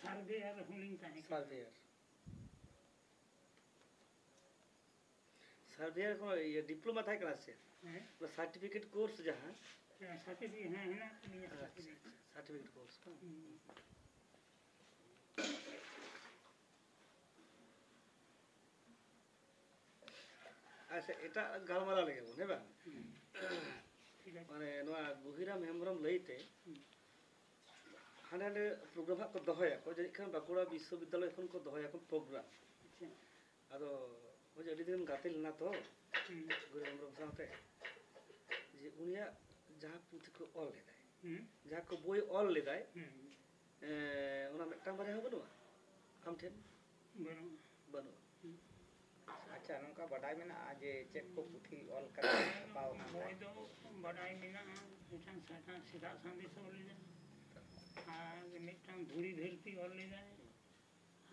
Surveyor হলিং তাই surveyor কোন diploma থাকে না সে সার্টিফিকেট কোর্স जहां সার্টিফিকেট হ্যাঁ না সার্টিফিকেট কোর্স আচ্ছা এটা গালমারা লাগে বল হেবা মানে নোয়া গুহিরাম হেমব্রম লইতে হানালে প্রোগ্রাম কো দহয়া কো যে খান বাকুড়া বিশ্ববিদ্যালয় এখন কো দহয়া এখন প্রোগ্রাম আদো ওই যে আদি দিন গাতিল না তো গুহিরাম হেমব্রম সাথে যে উনিয়া যাহা পুঁথি কো অল লেদায় যাহা কো বই অল লেদায় ওনা মিদটাং বারে হবে না আম ঠেন বানো अच्छा नौका बड़ाई में ना आज चेक को पुथी ऑल करके पाओ बोई दो बड़ाई में ना मिटांग साटा सीधा संदेश ऑल ले जाए और मिटांग धूरी धरती ऑल ले जाए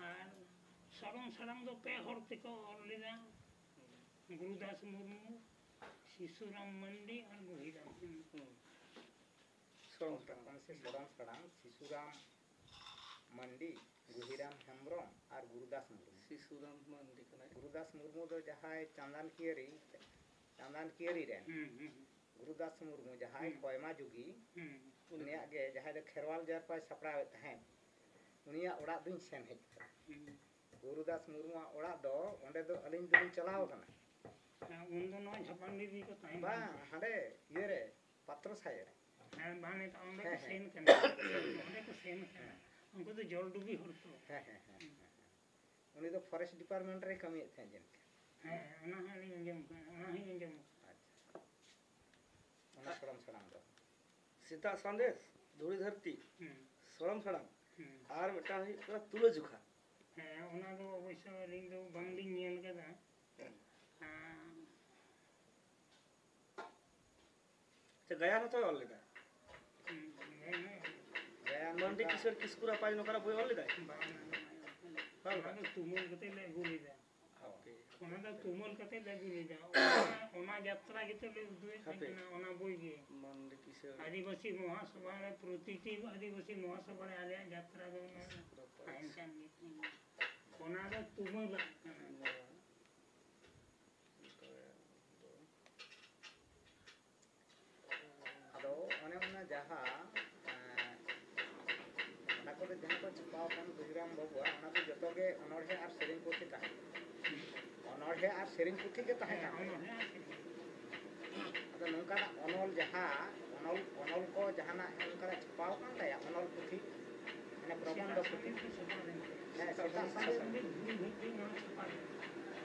और सरंग सरंग दो पे हरते को ऑल ले जाए गुरुदास मुर्मू शिशुराम मंडी और गुहिराम सरंग शिशुराम मंडी गुहिराम हेम्ब्रम और गुरुदास मुर्मू शिशुराम मंडी कना गुरुदास मुर्मू दो जहाय चांदन कियरी रेन गुरुदास मुर्मू जहाय कोयमा जुगी उनिया गे जहाय दो खेरवाल जार पाय सपड़ावे तहें उनिया ओड़ा दुñ सेन हेज गुरुदास मुर्मू ओड़ा दो ओंडे दो अलिन दुñ चलाव कना उन दो नो झपंडी दी को ताई बा हाडे ये रे पात्र साये हां बाने तो ओंडे को सेन कना ओंडे को सेन कना उनको तो जल डूबी हरतो उनी तो फॉरेस्ट डिपार्टमेंट रे कमी थे जन हां ओना हाली अंजम अच्छा ओना सरम सड़ाम दो सीता संदेश धूरी धरती सरम सड़ाम और बेटा पूरा तुलो जुखा हां ओना दो अवश्य लिंग दो बांगलिंग नेल कदा तो गया ना तो ऑल लेदा मंडी किशोर किसकुरा पाज नोकरा बोय ऑल लेदा बाबा तुमल कते ले गुली जा ओके ओना दा तुमल कते ले गुली जा ओना यात्रा कते ले दुई ना ओना बोई गे मंडी किशोर आदिवासी महासभा रे प्रतिटी आदिवासी महासभा रे आले यात्रा दो आइनसान ओना दा तुमल आदो ओने ओना जहा को जहां को छपाव कन गुजराम बाबुआ ओना तो जतो गे अनोढ़े और सेरिंग पुथी ताहे अनोढ़े और सेरिंग पुथी के ताहे का अदा नोंका अनोल जहां अनोल को जहाना उनका छपाव कन ताया अनोल पुथी माने प्रबंध पुथी है सेटा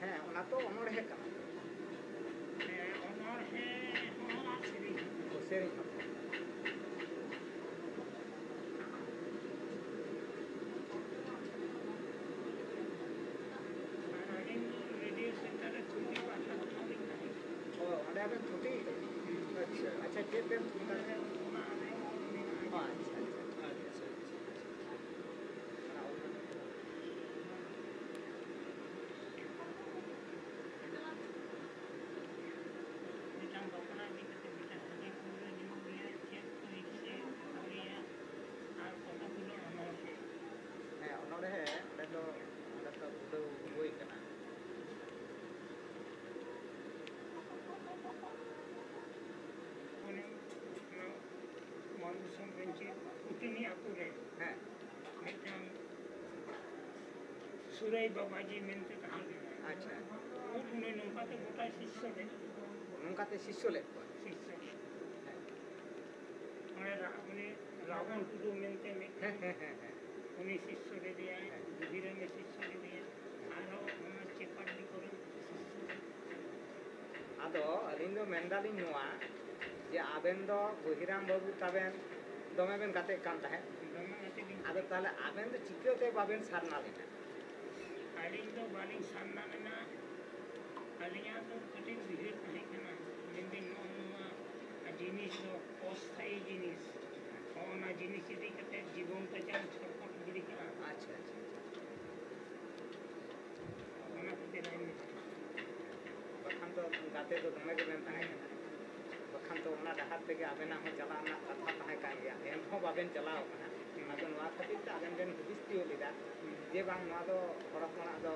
है ओना तो अनोढ़े कना अनोढ़े ओना सेरिंग अच्छा के पे तुमका है अच्छा मिटांग बकरा दी कते मिटा हदी पूरे निमो लिया चेक तो इसे लिया और पता पुलो अनोल है अनोल है ओडे तो बुडो बोई कना मानुषम पंचे उतनी आपुरे है मिटांग सुरई बाबाजी मेनते ताहे अच्छा उन्हें नौका ते गोटा शिष्य ले नौका ते शिष्य ले उन्हें रावण टुडू मेनते में उन्हें शिष्य ले दिया है धीरे में शिष्य ले दिया आरो उन्हें चेपड़ दी करे आदो अलिंदो मेंदाली नुआ जे आबेन दो गुहिराम बाबू ताबेन दमे बेन गाते कान ताहे आदो ताले आबेन दो चिकते बाबेन सारना लेना आलिंग दो बालिंग सारना लेना आलिया तो कटिंग बिहेर ताहे कना जिंदिन नोनुआ जिनिस दो अस्थायी जिनिस ओना जिनिस इदी कते जीवन पे जान छपट गिरी कना अच्छा अच्छा ओना कते लाइन बखान तो गाते तो दमे के बेन ताहे कना बखान तो ओना डहार तेगे आबेना हो चलाना कथा ताहे का गया एन हो बाबेन चलाओ कना ᱚᱱᱟᱫᱚ ᱱᱚᱣᱟ ᱠᱷᱟᱹᱛᱤᱨ ᱛᱮ ᱟᱵᱮᱱ ᱵᱮᱱ ᱦᱩᱫᱤᱥ ᱛᱤᱭᱳᱜ ᱞᱮᱫᱟ ᱡᱮ ᱵᱟᱝ ᱱᱚᱣᱟ ᱫᱚ ᱦᱚᱲ ᱦᱚᱯᱚᱱᱟᱜ ᱫᱚ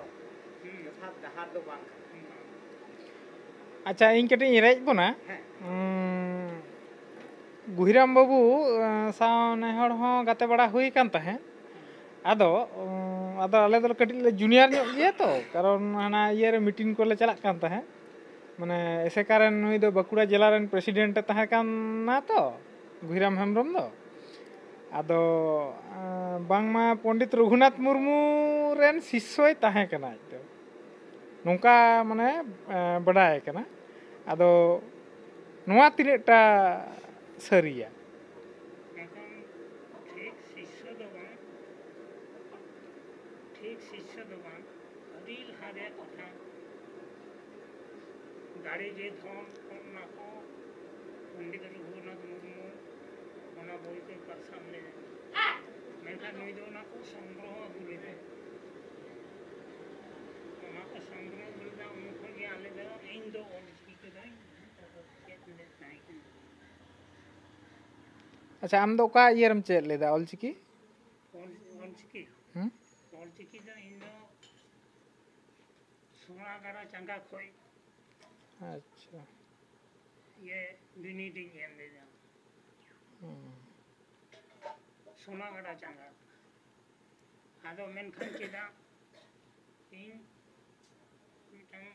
ᱡᱚᱛᱷᱟᱛ ᱰᱟᱦᱟᱨ ᱫᱚ ᱵᱟᱝ ᱠᱟᱱᱟ᱾ ᱟᱪᱪᱷᱟ ᱤᱧ ᱠᱟᱹᱴᱤᱡ ᱤᱧ ᱨᱮᱡ ᱵᱚᱱᱟ ᱜᱩᱦᱤᱨᱟᱢ ᱵᱟᱹᱵᱩ ᱥᱟᱶ ᱱᱮ ᱦᱚᱲ ᱦᱚᱸ ᱜᱟᱛᱮ ᱵᱟᱲᱟ ᱦᱩᱭ ᱟᱠᱟᱱ ᱛᱟᱦᱮᱸᱫ ᱟᱫᱚ ᱟᱞᱮ ᱫᱚ ᱠᱟᱹᱴᱤᱡ ᱞᱮ ᱡᱩᱱᱤᱭᱟᱨ ᱧᱚᱜ ᱜᱮᱭᱟ ᱛᱚ ᱠᱟᱨᱚᱱ ᱦᱟᱱᱟ ᱤᱭᱟᱹᱨᱮ ᱢᱤᱴᱤᱝ ᱠᱚᱞᱮ ᱪᱟᱞᱟᱜ ᱠᱟᱱ ᱛᱟᱦᱮᱸᱫ ᱢᱟᱱᱮ ᱮᱥᱮᱠᱟ ᱨᱮᱱ ᱱᱩᱭ ᱫᱚ ᱵᱟᱸᱠᱩᱲᱟ ᱡᱮᱞᱟ ᱨᱮᱱ ᱯᱨᱮᱥᱤᱰᱮᱱᱴ ᱮ ᱛᱟᱦᱮᱸ ᱠᱟᱱᱟ ᱛᱚ ᱜᱩᱦᱤᱨᱟᱢ ᱦᱮᱢᱵᱨᱚᱢ ᱫᱚ ᱟᱫᱚ ᱵᱟᱝᱢᱟ ᱯᱚᱱᱰᱤᱛ ᱨᱚᱜᱷᱩᱱᱟᱛᱷ ᱢᱩᱨᱢᱩ ᱨᱮᱱ ᱥᱤᱥᱥᱚᱭ ᱛᱟᱦᱮᱸ ᱠᱟᱱᱟ ᱟᱡ ᱫᱚ ᱱᱚᱝᱠᱟ ᱢᱟᱱᱮ ᱵᱟᱰᱟᱭ ᱠᱟᱱᱟ ᱟᱫᱚ ᱱᱚᱣᱟ ᱛᱤᱱᱟᱹᱜᱴᱟ ᱥᱟᱹᱨᱤᱭᱟ? এখন ঠিক শিষ্য দোকান ঠিক শিষ্য দোকান আদিল হারে কথা দাড়ি যে ধন না কো পণ্ডিত রঘুনাথ মুর্মু ওনা বইতে তার সামনে মেনখান নুই দো না কো সংগ্রহ আগু লেদা ওনা কো সংগ্রহ লেদা উনখন গে আলে দা ইন দো অলচিকি কে দাই চেত লে নাই ᱟᱪᱪᱷᱟ ᱟᱢ ᱫᱚ ᱚᱠᱟ ᱤᱭᱟᱹ ᱨᱮᱢ ᱪᱮᱫ ᱞᱮᱫᱟ ᱚᱞᱪᱤᱠᱤ? ᱚᱞᱪᱤᱠᱤ ᱚᱞᱪᱤᱠᱤ ᱫᱚ ᱤᱧ ᱫᱚ ᱥᱳᱱᱟᱜᱟᱲᱟ ᱪᱟᱸᱜᱟ ᱠᱷᱚᱡ ᱟᱪᱪᱷᱟ ᱤᱭᱟᱹ ᱵᱤᱱᱤᱰ ᱤᱧ ᱮᱢ ᱞᱮᱫᱟ ᱥᱳᱱᱟᱜᱟᱲᱟ ᱪᱟᱸᱜᱟ ᱟᱫᱚ ᱢᱮᱱᱠᱷᱟᱱ ᱪᱮᱫᱟᱜ ᱤᱧ ᱢᱤᱫᱴᱟᱝ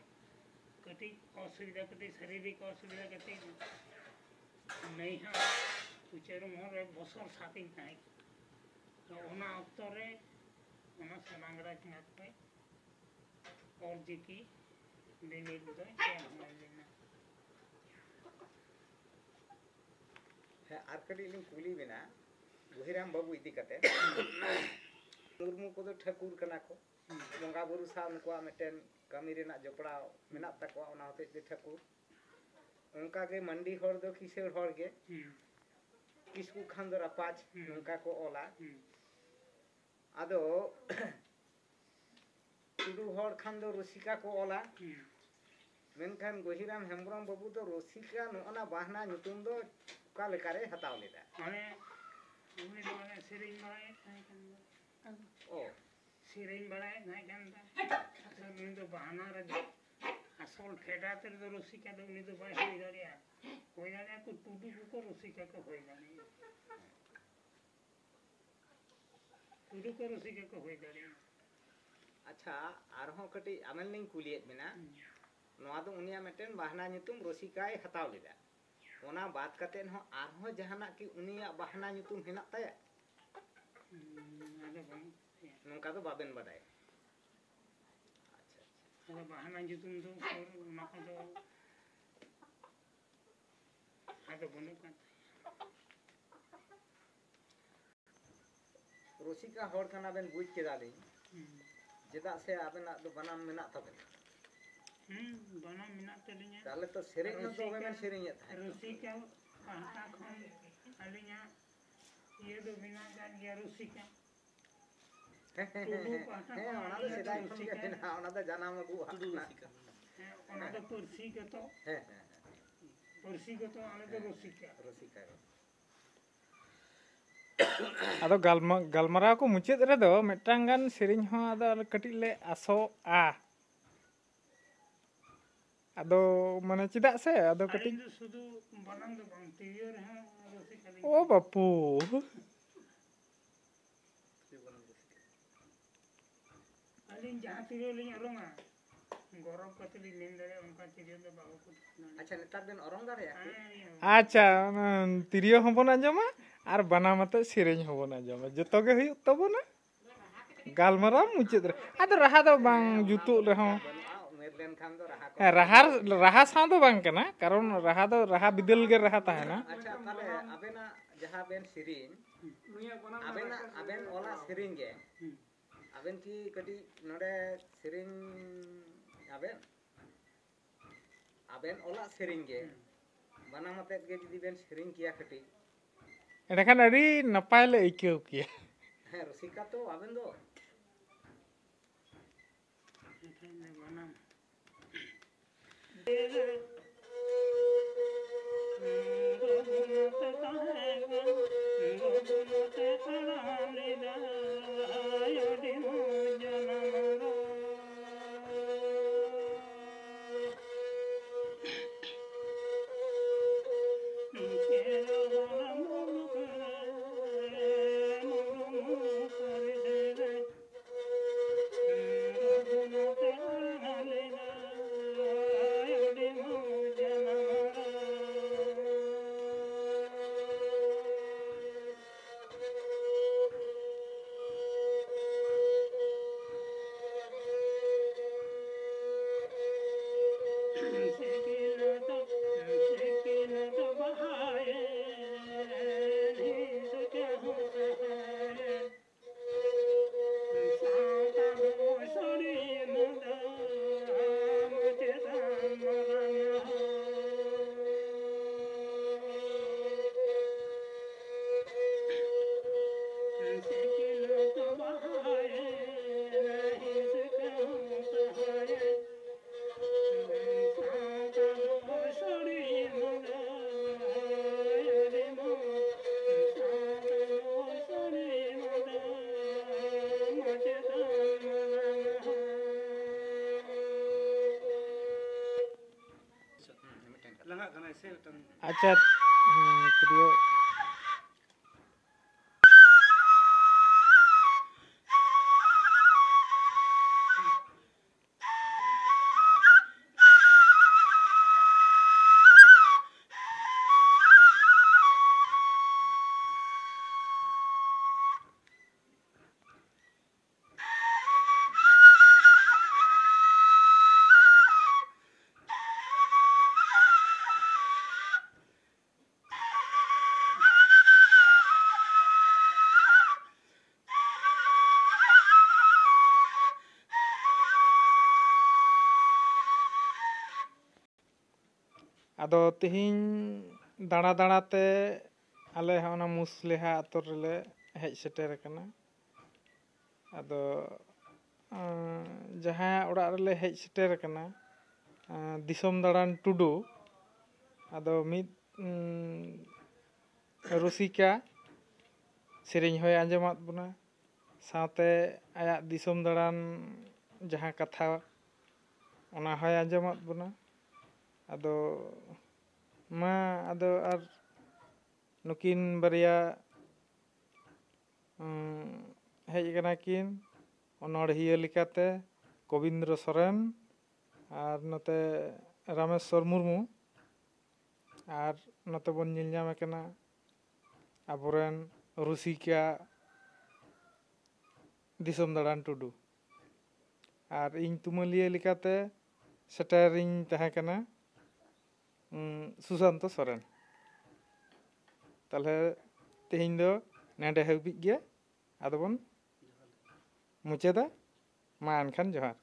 ᱠᱟᱹᱴᱤᱡ ᱚᱥᱩᱵᱤᱫᱷᱟ ᱠᱟᱹᱴᱤᱡ ᱥᱟᱨᱤᱨᱤᱠ ᱚᱥᱩᱵᱤᱫᱷᱟ ᱠᱟᱹᱴᱤᱡ ᱱᱟᱹᱭᱦᱟ ᱩᱪᱟᱹᱨ ᱢᱚᱦᱚᱨ ᱨᱮ ᱵᱚᱥᱚᱨ ᱥᱟᱛᱤᱧ ᱛᱟᱦᱮᱸ ᱛᱚ ᱚᱱᱟ ᱚᱠᱛᱚ ᱨᱮ ᱚᱱᱟ ᱥᱳᱱᱟᱜᱟᱲᱟ ᱪᱟᱸᱜᱟ ᱠᱷᱚᱡ ᱚᱞᱪᱤᱠᱤ ᱵᱤᱱᱤᱰ ᱫᱚ ᱮᱢ ᱦᱩᱭ ᱞᱮᱱᱟ। ᱦᱮᱸ ᱟᱨ ᱠᱟᱹᱴᱤᱡ ᱞᱤᱧ ᱠᱩᱞᱤ ᱵᱮᱱᱟ ᱜᱩᱦᱤᱨᱟᱢ ᱵᱟᱹᱵᱩ ᱤᱫᱤ ᱠᱟᱛᱮ ᱢᱩᱨᱢᱩ ᱠᱚᱫᱚ ᱴᱷᱟᱹᱠᱩᱨ ᱠᱟᱱᱟ ᱠᱚ ᱵᱚᱸᱜᱟ ᱵᱩᱨᱩ ᱥᱟᱶ ᱱᱩᱠᱩᱣᱟᱜ ᱢᱤᱫᱴᱮᱱ ᱠᱟᱹᱢᱤ ᱨᱮᱱᱟᱜ ᱡᱚᱯᱲᱟᱣ ᱢᱮᱱᱟᱜ ᱛᱟᱠᱚᱣᱟ ᱚᱱᱟ ᱦᱚᱛᱮᱡ ᱛᱮ ᱴᱷᱟᱹᱠᱩᱨ ᱚᱱᱠᱟᱜᱮ ᱢᱟᱱᱰᱤ ᱦᱚᱲ ᱫᱚ ᱠᱤᱥᱟᱹᱬ ᱦᱚᱲ ᱜᱮ ᱠᱤᱥᱠᱩ ᱠᱷᱟᱱ ᱫᱚ ᱨᱟᱯᱟᱡᱽ ᱱᱚᱝᱠᱟ ᱠᱚ ᱚᱞᱟ ᱟᱫᱚ ᱴᱩᱰᱩ ᱦᱚᱲ ᱠᱷᱟᱱ ᱫᱚ ᱨᱩᱥᱤᱠᱟ ko ola menkan Guhiram Hembrong babu do Rusika nona bahna nyutum do oka lekare hataw leda ᱢᱟᱱᱮ ᱩᱱᱤ ᱫᱚ ᱢᱟᱱᱮ ᱥᱮᱨᱮᱧ ᱵᱟᱲᱟᱭᱮᱫ ᱛᱟᱦᱮᱸ ᱠᱟᱱ ᱫᱚ ᱚ ᱥᱮᱨᱮᱧ ᱵᱟᱲᱟᱭᱮᱫ ᱛᱟᱦᱮᱸ ᱠᱟᱱ ᱫᱚ ᱩᱱᱤ ᱫᱚ ᱵᱟᱦᱱᱟ ᱨᱮᱫᱚ ᱟᱥᱚᱞ ᱯᱷᱮᱰᱟᱛ ᱨᱮᱫᱚ ᱨᱩᱥᱤᱠᱟ ᱫᱚ ᱩᱱᱤ ᱫᱚ ᱵᱟᱭ ᱦᱩᱭ ᱫᱟᱲᱮᱭᱟᱜᱼᱟ ᱠᱚ ᱴᱩᱰᱩ ᱠᱚ ᱨᱩᱥᱤᱠᱟ ᱠᱚ ᱦᱩᱭ ᱫᱟᱲᱮᱭᱟᱜᱼᱟ ᱴᱩᱰᱩ ᱠᱚ ᱨᱩᱥᱤᱠᱟ ᱠᱚ ᱦᱩᱭ ᱫᱟᱲᱮᱭᱟᱜᱼᱟ ᱟᱪᱪᱷᱟ ᱟᱨᱦᱚᱸ ᱠᱟᱹᱴᱤᱡ ᱟᱢᱮᱱ ᱞᱤᱧ ᱠᱩᱞᱤᱭᱮᱫ ᱵᱮᱱᱟ ᱱᱚᱣᱟ ᱫᱚ ᱩᱱᱤᱭᱟᱜ ᱢᱤᱫᱴᱮᱱ ᱵᱟᱦᱱᱟ ᱧᱩᱛᱩᱢ ᱨᱩᱥᱤᱠᱟᱭ ᱦᱟᱛᱟᱣ ᱞᱮᱫᱟ ᱚᱱᱟ ᱵᱟᱫ ᱠᱟᱛᱮᱫ ᱦᱚᱸ ᱟᱨᱦᱚᱸ ᱡᱟᱦᱟᱱᱟᱜ ᱠᱤ ᱩᱱᱤᱭᱟᱜ ᱵᱟᱦᱱᱟ ᱧᱩᱛᱩᱢ ᱦᱮᱱᱟᱜ ᱛᱟᱭᱟ ᱱᱚᱝᱠᱟ ᱫᱚ ᱵᱟᱵᱮᱱ ᱵᱟᱰᱟᱭᱟ ᱟᱫᱚ ᱵᱟᱦᱱᱟ ᱧᱩᱛᱩᱢ ᱫᱚ ᱚᱱᱟ ᱠᱚᱫᱚ ᱟᱫᱚ ᱵᱟᱹᱱᱩᱜ ᱠᱟᱱ ᱨᱩᱥᱤᱠᱟ ᱦᱚᱲ ᱠᱟᱱᱟ ᱵᱮᱱ ᱵᱩᱡᱽ ᱠᱮᱫᱟᱞᱤᱧ ᱪᱮᱫᱟᱜ ᱥᱮ ᱟᱵᱮᱱᱟᱜ ᱫᱚ ᱵᱟᱱᱟᱢ ᱢᱮᱱᱟᱜ ᱛᱟᱵᱮᱱᱟ ᱵᱟᱱᱟᱢ ᱢᱮᱱᱟᱜ ᱛᱟᱹᱞᱤᱧᱟ ᱛᱟᱦᱞᱮ ᱛᱚ ᱥᱮᱨᱮᱧ ᱦᱚᱸ ᱫᱚᱢᱮ ᱵᱮᱱ ᱥᱮᱨᱮᱧᱮᱫ ᱛᱟᱦᱮᱸᱫ ᱨᱩᱥᱤᱠᱟ ᱯᱟᱦᱴᱟ ᱠᱷᱚᱱ ᱟᱹᱞᱤᱧᱟᱜ ᱤᱭᱟᱹ ᱫᱚ ᱢᱮᱱᱟᱜ ᱠᱟᱜ ᱜᱮᱭᱟ ᱨᱩᱥᱤᱠᱟ ᱦᱮᱸ ᱚᱱᱟ ᱫᱚ ᱥᱮᱫᱟᱭ ᱨᱩᱥᱤᱠᱟ ᱢᱮᱱᱟᱜᱼᱟ ᱚᱱᱟ ᱫᱚ ᱡᱟᱱᱟᱢ ᱟᱹᱜᱩᱣᱟᱜ ᱨᱩᱥᱤᱠᱟ ᱚᱱᱟ ᱫᱚ ᱯᱟᱹᱨᱥᱤᱜᱚᱛᱚ ᱯᱟᱹᱨᱥᱤᱜᱚᱛᱚ ᱚᱱᱟ ᱫᱚ ᱨᱩᱥᱤᱠᱟ ᱟᱫᱚ ᱜᱟᱞᱢᱟᱨᱟᱣ ᱠᱚ ᱢᱩᱪᱟᱹᱫ ᱨᱮᱫᱚ ᱢᱤᱫᱴᱟᱝ ᱜᱟᱱ ᱥᱮᱨᱮᱧ ᱦᱚᱸ ᱟᱫᱚ ᱠᱟᱹᱴᱤᱡ ᱞᱮ ᱟᱥᱚᱜᱼᱟ ᱟᱫᱚ ᱢᱟᱱᱮ ᱪᱮᱫᱟᱜ ᱥᱮ ᱟᱫᱚ ᱠᱟᱹᱴᱤᱡ ᱟᱹᱞᱤᱧ ᱫᱚ ᱥᱩᱫᱷᱩ ᱵᱟᱱᱟᱢ ᱫᱚ ᱵᱟᱝ ᱛᱤᱨᱭᱳ ᱨᱮᱦᱚᱸ ᱨᱩᱥᱤᱠᱟ ᱞᱤᱧ ᱳ ᱵᱟᱯᱩ ᱟᱹᱞᱤᱧ ᱡᱟᱦᱟᱸ ᱛᱤᱨᱭᱳ ᱞᱤᱧ ᱚᱨᱚᱝᱟ ᱜᱚᱨᱚᱵ ᱠᱟᱛᱮ ᱞᱤᱧ ᱢᱮᱱ ᱫᱟᱲᱮᱭᱟᱜᱼᱟ ᱚᱱᱠᱟ ᱛᱤᱨᱭᱳ ᱫᱚ ᱵᱟᱵᱩ ᱠᱚ ᱟᱪᱪᱷᱟ ᱱᱮᱛᱟᱨ ᱵᱮᱱ ᱚᱨᱚᱝ ᱫᱟᱲᱮᱭᱟᱜᱼᱟ ᱟᱪᱪᱷᱟ ᱛᱤᱨᱭᱳ ᱦᱚᱸᱵᱚᱱ ᱟᱸᱡᱚᱢᱟ ᱟᱨ ᱵᱟᱱᱟᱢ ᱟᱛᱮ ᱥᱮᱨᱮᱧ ᱦᱚᱸᱵᱚᱱ ᱟᱸᱡᱚᱢᱟ ᱡᱚᱛᱚ ᱜᱮ ᱦᱩᱭᱩᱜ ᱛᱟᱵᱚᱱᱟ ᱜᱟᱞᱢᱟᱨᱟᱣ ᱢᱩᱪᱟᱹᱫ ᱨᱮ ᱟᱫᱚ ᱨᱟᱦᱟ ᱫᱚ ᱵᱟᱝ ᱡᱩᱛᱩᱜ ᱨᱮᱦᱚᱸ ᱨᱟᱦᱟ ᱥᱟᱶ ᱫᱚ ᱵᱟᱝ ᱠᱟᱱᱟ ᱠᱟᱨᱚᱱ ᱨᱟᱦᱟ ᱫᱚ ᱨᱟᱦᱟ ᱵᱤᱫᱟᱹᱞ ᱜᱮ ᱨᱟᱦᱟ ᱛᱟᱦᱮᱱᱟ ᱟᱪᱪᱷᱟ ᱛᱟᱦᱞᱮ ᱟᱵᱮᱱᱟᱜ ᱡᱟᱦᱟᱸ ᱵᱮᱱ ᱥᱮᱨᱮᱧ ᱟᱵᱮᱱ ᱚᱞᱟᱜ ᱥᱮᱨᱮᱧ ᱜᱮ ᱟᱵᱮᱱ ᱠᱤ ᱠᱟᱹᱴᱤᱡ ᱱᱚᱰᱮ ᱥᱮᱨᱮᱧ ᱟᱵᱮᱱ ᱚᱞᱟᱜ ᱥᱮᱨᱮᱧ ᱜᱮ ᱵᱟᱱᱟᱢ ᱟᱛᱮᱫ ᱜᱮ ᱡᱩᱫᱤ ᱵᱮᱱ ᱥᱮᱨᱮᱧ ᱠᱮᱭᱟ ᱠᱟᱹᱴᱤᱡ ᱮᱸᱰᱮᱠᱷᱟᱱ ᱟᱹᱰᱤ ᱱᱟᱯᱟᱭ ᱞᱮ ᱟᱹᱭᱠᱟᱹᱣ ᱠᱮᱭᱟ ᱦᱮᱸ ᱨᱩᱥᱤᱠᱟ ᱛᱚ ᱟᱵᱮᱱ ᱫᱚ ᱵᱟᱱᱟᱢ রঘুনাথ তাহেগা রঘুনাথ তাড়ান ᱟᱪᱪᱷᱟ ᱛᱤᱨᱭᱳ ᱟᱫᱚ ᱛᱮᱦᱮᱧ ᱫᱟᱬᱟ ᱫᱟᱬᱟᱛᱮ ᱟᱞᱮ ᱦᱚᱸ ᱚᱱᱟ ᱢᱩᱥᱞᱮᱦᱟ ᱟᱛᱳ ᱨᱮᱞᱮ ᱦᱮᱡ ᱥᱮᱴᱮᱨ ᱟᱠᱟᱱᱟ᱾ ᱟᱫᱚ ᱡᱟᱦᱟᱸᱭᱟᱜ ᱚᱲᱟᱜ ᱨᱮᱞᱮ ᱦᱮᱡ ᱥᱮᱴᱮᱨ ᱟᱠᱟᱱᱟ ᱫᱤᱥᱚᱢ ᱫᱟᱲᱟᱱ ᱴᱩᱰᱩ, ᱟᱫᱚ ᱢᱤᱫ ᱨᱩᱥᱤᱠᱟ, ᱥᱮᱨᱮᱧ ᱦᱚᱸᱭ ᱟᱸᱡᱚᱢᱟᱫ ᱵᱚᱱᱟ, ᱥᱟᱶᱛᱮ ᱟᱭᱟᱜ ᱫᱤᱥᱚᱢ ᱫᱟᱬᱟᱱ ᱡᱟᱦᱟᱸ ᱠᱟᱛᱷᱟ ᱚᱱᱟ ᱦᱚᱸᱭ ᱟᱸᱡᱚᱢᱟᱫ ᱵᱚᱱᱟ᱾ ᱟᱫᱚ ᱟᱫᱚ ᱟᱨ ᱱᱩᱠᱤᱱ ᱵᱟᱨᱭᱟ ᱦᱮᱡ ᱟᱠᱟᱱᱟ ᱠᱤᱱ ᱚᱱᱚᱬᱦᱤᱭᱟᱹ ᱞᱮᱠᱟᱛᱮ ᱠᱚᱵᱤᱱᱫᱨᱚ ᱥᱚᱨᱮᱱ ᱟᱨ ᱱᱚᱛᱮ ᱨᱟᱢᱮᱥᱥᱚᱨ ᱢᱩᱨᱢᱩ, ᱟᱨ ᱱᱚᱛᱮ ᱵᱚᱱ ᱧᱮᱞ ᱧᱟᱢ ᱟᱠᱟᱱᱟ ᱟᱵᱚᱨᱮᱱ ᱨᱩᱥᱤᱠᱟ ᱫᱤᱥᱚᱢ ᱫᱟᱲᱟᱱ ᱴᱩᱰᱩ, ᱟᱨ ᱤᱧ ᱛᱩᱢᱟᱹᱞᱤᱭᱟᱹ ᱞᱮᱠᱟᱛᱮ ᱥᱮᱴᱮᱨᱤᱧ ᱛᱟᱦᱮᱸ ᱠᱟᱱᱟ ᱥᱩᱥᱟᱱᱛᱚ ᱥᱚᱨᱮᱱ᱾ ᱛᱟᱦᱞᱮ ᱛᱮᱦᱮᱧ ᱫᱚ ᱱᱮᱰᱮ ᱦᱟᱹᱵᱤᱡ ᱜᱮ ᱟᱫᱚ ᱵᱚᱱ ᱢᱩᱪᱟᱹᱫᱟ᱾ ᱢᱟ ᱮᱱᱠᱷᱟᱱ ᱡᱚᱦᱟᱨ᱾